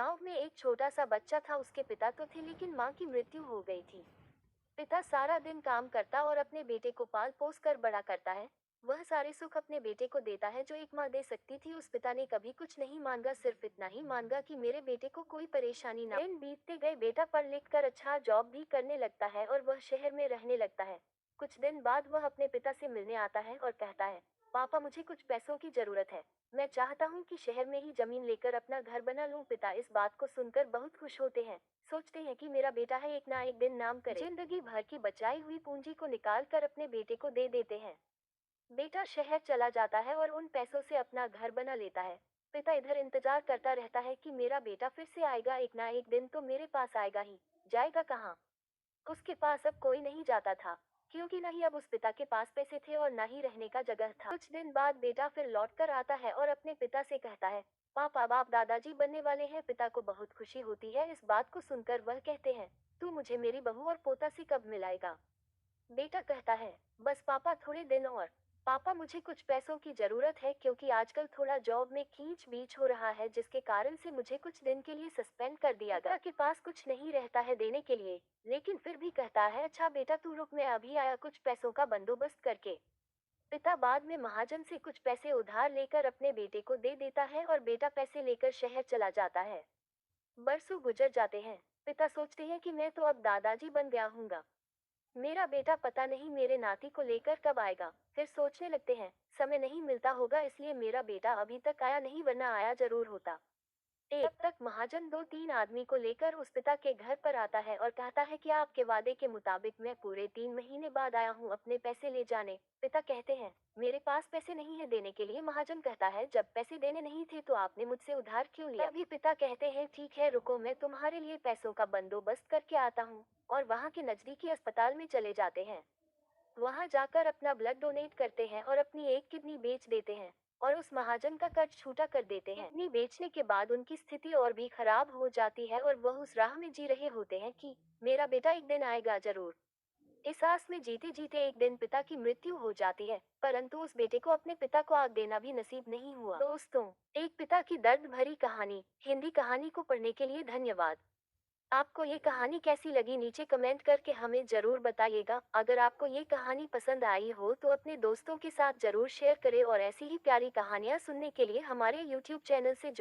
गांव में एक छोटा सा बच्चा था। उसके पिता तो थे लेकिन माँ की मृत्यु हो गई थी। पिता सारा दिन काम करता और अपने बेटे को पाल पोस कर बड़ा करता है। वह सारे सुख अपने बेटे को देता है जो एक माँ दे सकती थी। उस पिता ने कभी कुछ नहीं मांगा, सिर्फ इतना ही मांगा कि मेरे बेटे को कोई परेशानी ना। दिन बीतते गए, बेटा पढ़ लिख कर अच्छा जॉब भी करने लगता है और वह शहर में रहने लगता है। कुछ दिन बाद वह अपने पिता से मिलने आता है और कहता है, पापा मुझे कुछ पैसों की जरूरत है। मैं चाहता हूँ कि शहर में ही जमीन लेकर अपना घर बना लूँ। पिता इस बात को सुनकर बहुत खुश होते हैं। सोचते हैं कि मेरा बेटा है, एक ना एक दिन नाम करे। जिंदगी भर की बचाई हुई पूंजी को निकाल कर अपने बेटे को दे देते हैं। बेटा शहर चला जाता है और उन पैसों से अपना घर बना लेता है। पिता इधर इंतजार करता रहता है कि मेरा बेटा फिर से आएगा, एक ना एक दिन तो मेरे पास आएगा ही। जाएगा कहाँ? उसके पास अब कोई नहीं जाता था, क्योंकि न ही अब उस पिता के पास पैसे थे और न ही रहने का जगह था। कुछ दिन बाद बेटा फिर लौट कर आता है और अपने पिता से कहता है, पापा बाप दादाजी बनने वाले हैं। पिता को बहुत खुशी होती है। इस बात को सुनकर वह कहते हैं, तू मुझे मेरी बहू और पोता से कब मिलाएगा? बेटा कहता है, बस पापा थोड़े दिन और। पापा मुझे कुछ पैसों की जरूरत है, क्योंकि आजकल थोड़ा जॉब में खींच बीच हो रहा है, जिसके कारण से मुझे कुछ दिन के लिए सस्पेंड कर दिया गया। के पास कुछ नहीं रहता है देने के लिए, लेकिन फिर भी कहता है, अच्छा बेटा तू रुक, मैं अभी आया कुछ पैसों का बंदोबस्त करके। पिता बाद में महाजन से कुछ पैसे उधार लेकर अपने बेटे को दे देता है और बेटा पैसे लेकर शहर चला जाता है। बरसों गुजर जाते हैं। पिता सोचते हैं कि मैं तो अब दादाजी बन गया हूँगा, मेरा बेटा पता नहीं मेरे नाती को लेकर कब आएगा। फिर सोचने लगते हैं, समय नहीं मिलता होगा इसलिए मेरा बेटा अभी तक आया नहीं, वरना आया जरूर होता। तब तक महाजन दो तीन आदमी को लेकर उस पिता के घर पर आता है और कहता है कि आपके वादे के मुताबिक मैं पूरे 3 महीने बाद आया हूँ अपने पैसे ले जाने। पिता कहते हैं, मेरे पास पैसे नहीं है देने के लिए। महाजन कहता है, जब पैसे देने नहीं थे तो आपने मुझसे उधार क्यों लिया? अभी पिता कहते हैं, ठीक है रुको, मैं तुम्हारे लिए पैसों का बंदोबस्त करके आता हूँ। और वहाँ के नजदीकी अस्पताल में चले जाते हैं। वहां जाकर अपना ब्लड डोनेट करते हैं और अपनी एक किडनी बेच देते हैं और उस महाजन का कर्ज छूटा कर देते हैं। किडनी बेचने के बाद उनकी स्थिति और भी खराब हो जाती है और वह उस राह में जी रहे होते हैं कि मेरा बेटा एक दिन आएगा जरूर। इस आस में जीते जीते एक दिन पिता की मृत्यु हो जाती है, परंतु उस बेटे को अपने पिता को आग देना भी नसीब नहीं हुआ। दोस्तों, एक पिता की दर्द भरी कहानी। हिंदी कहानी को पढ़ने के लिए धन्यवाद। आपको ये कहानी कैसी लगी नीचे कमेंट करके हमें जरूर बताइएगा। अगर आपको ये कहानी पसंद आई हो तो अपने दोस्तों के साथ जरूर शेयर करें और ऐसी ही प्यारी कहानियाँ सुनने के लिए हमारे YouTube चैनल से जुड़ें।